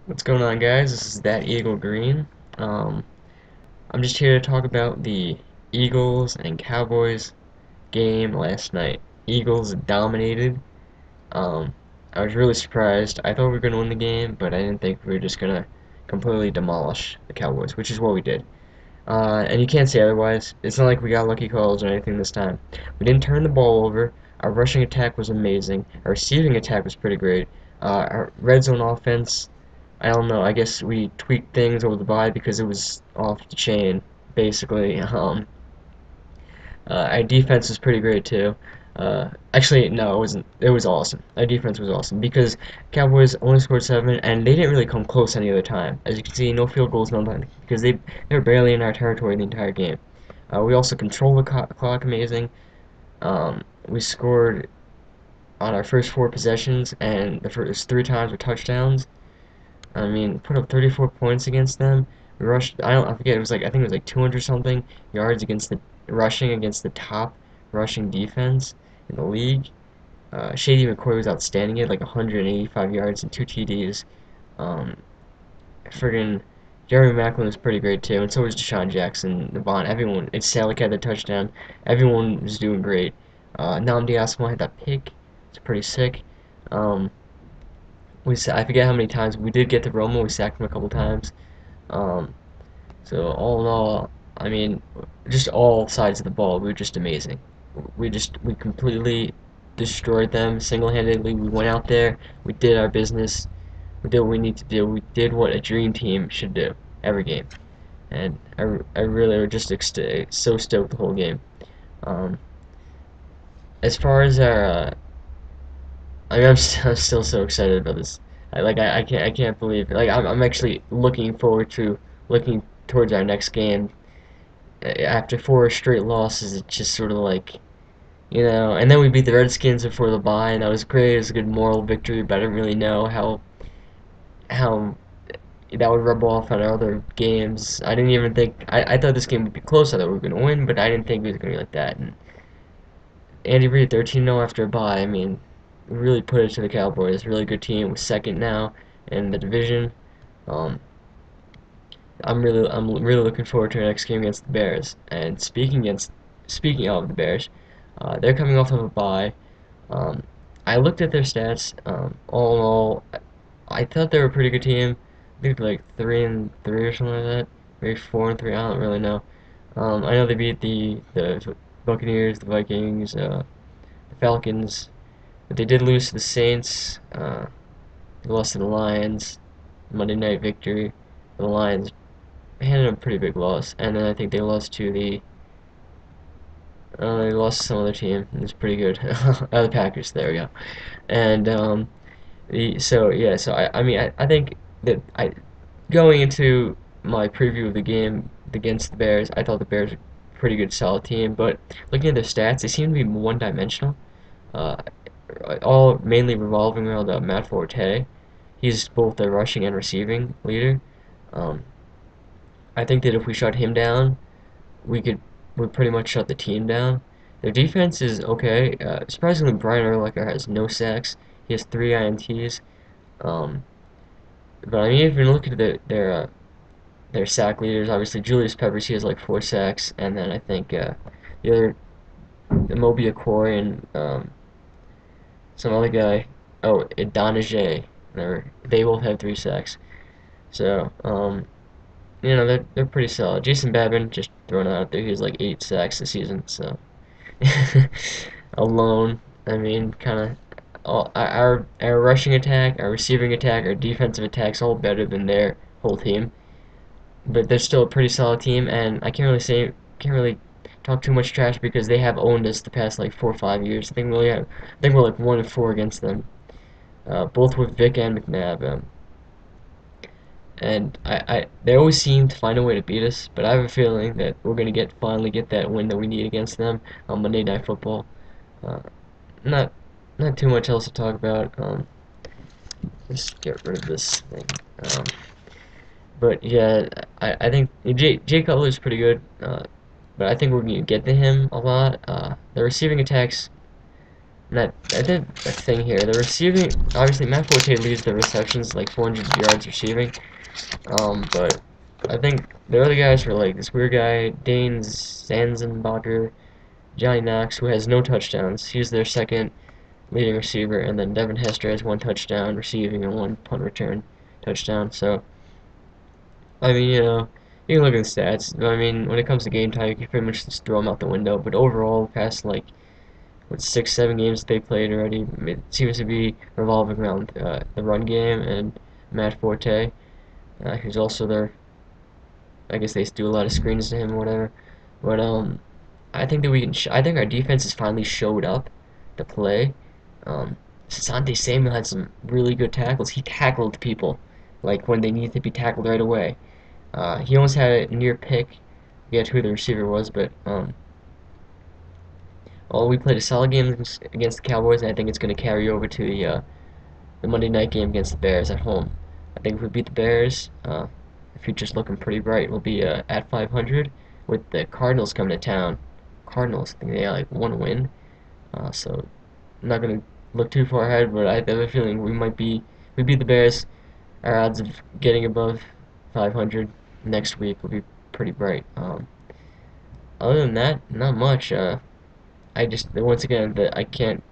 What's going on, guys? This is That Eagle Green. Um, I'm just here to talk about the Eagles and Cowboys game last night. Eagles dominated. Um, I was really surprised. I thought we were going to win the game, but I didn't think we were just going to completely demolish the Cowboys, which is what we did. And you can't say otherwise. It's not like we got lucky calls or anything this time. We didn't turn the ball over. Our rushing attack was amazing. Our receiving attack was pretty great. Our red zone offense, I don't know. I guess we tweaked things over the bye because it was off the chain, basically. Our defense was pretty great too. Actually, no, it wasn't. It was awesome. Our defense was awesome because Cowboys only scored 7, and they didn't really come close any other time. As you can see, no field goals, no nothing, because they were barely in our territory the entire game. We also controlled the clock amazing. We scored on our first 4 possessions, and the first 3 times were touchdowns. I mean, put up 34 points against them. We rushed. I forget. It was like I think it was like 200 something yards against the rushing against the top rushing defense in the league. Shady McCoy was outstanding. He had like 185 yards and 2 TDs. Um, Friggin' Jeremy Maclin was pretty great too, and so was Deshaun Jackson, Devon, everyone. And Salik had the touchdown. Everyone was doing great. Namdi Asma had that pick. It's pretty sick. Um, I forget how many times we did get to Romo. We sacked him a couple times. Um, so all in all, I mean, just all sides of the ball, we were just amazing. We completely destroyed them single-handedly. We went out there, we did our business, we did what we need to do. We did what a dream team should do every game, and I really was just so stoked the whole game. Um, as far as our, I mean, I'm still so excited about this. I can't believe it. Like I'm actually looking forward to looking towards our next game. After 4 straight losses, it's just sort of like, and then we beat the Redskins before the bye, and that was great. It was a good moral victory, but I didn't really know how that would rub off on our other games. I didn't even think I thought this game would be close. I thought we were gonna win, but I didn't think it was gonna be like that. And Andy Reid 13-0 after a bye. I mean, really put it to the Cowboys. Really good team. We're second now in the division. Um, I'm really looking forward to our next game against the Bears. And speaking of the Bears, they're coming off of a bye. Um, I looked at their stats. All in all, I thought they were a pretty good team. I think like 3-3 or something like that. Maybe 4-3. I don't really know. I know they beat the Buccaneers, the Vikings, the Falcons, but they did lose to the Saints. They lost to the Lions. Monday night victory. The Lions handed them a pretty big loss, and then I think they lost to some other team. It was pretty good. The Packers. There we go. And so I mean I think that I going into my preview of the game against the Bears, I thought the Bears were a pretty good, solid team. But looking at their stats, they seem to be one-dimensional. Uh, all mainly revolving around Matt Forte. He's both a rushing and receiving leader. Um, I think that if we shut him down, we could we pretty much shut the team down. Their defense is okay. Surprisingly, Brian Urlacher has no sacks. He has 3 INTs. Um, but I mean, if you look at their sack leaders, obviously Julius Peppers, he has like 4 sacks, and then I think the other, the Moby Okoye and some other guy, oh, Idonije, they both have 3 sacks. So, they're pretty solid. Jason Babin, just throwing it out there, he has like 8 sacks this season, so alone. I mean, kind of our rushing attack, our receiving attack, our defensive attack's all better than their whole team. But they're still a pretty solid team, and I can't really talk too much trash because they have owned us the past like 4 or 5 years. I think we're like 1-4 against them, both with Vic and McNabb. And they always seem to find a way to beat us, but I have a feeling that we're gonna finally get that win that we need against them on Monday Night Football. Uh, not not too much else to talk about. Just get rid of this thing. Um, but yeah, I think Jay Cutler is pretty good. But I think we're gonna get to him a lot. The receiving attacks And I did a thing here. The receiving, obviously, Matt Forte leads the receptions, like 400 yards receiving. But I think the other guys were like this weird guy, Dane Zanzenbacher, Johnny Knox, who has no touchdowns. He's their second leading receiver, and then Devin Hester has one touchdown receiving and one punt return touchdown. So, I mean, you can look at the stats. I mean, when it comes to game time, you can pretty much just throw them out the window. But overall, past like what 6, 7 games that they played already, it seems to be revolving around the run game and Matt Forte, who's also their. I guess they do a lot of screens to him or whatever. But I think that we can. I think our defense has finally showed up to play. Sante Samuel had some really good tackles. He tackled people like when they needed to be tackled right away. He almost had a near pick. I forget who the receiver was, but well, we played a solid game against the Cowboys, and I think it's going to carry over to the Monday night game against the Bears at home. I think if we beat the Bears, the future's looking pretty bright. We'll be at 500 with the Cardinals coming to town. Cardinals, I think they got like one win, so I'm not gonna look too far ahead, but I have a feeling we beat the Bears. Our odds of getting above 500 next week will be pretty bright. Other than that, not much. I just once again that I can't.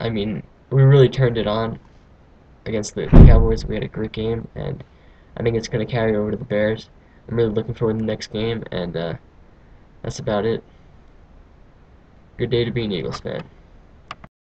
I mean, we really turned it on against the Cowboys. We had a great game, and I think it's going to carry over to the Bears. I'm really looking forward to the next game, and that's about it. Good day to be an Eagles fan.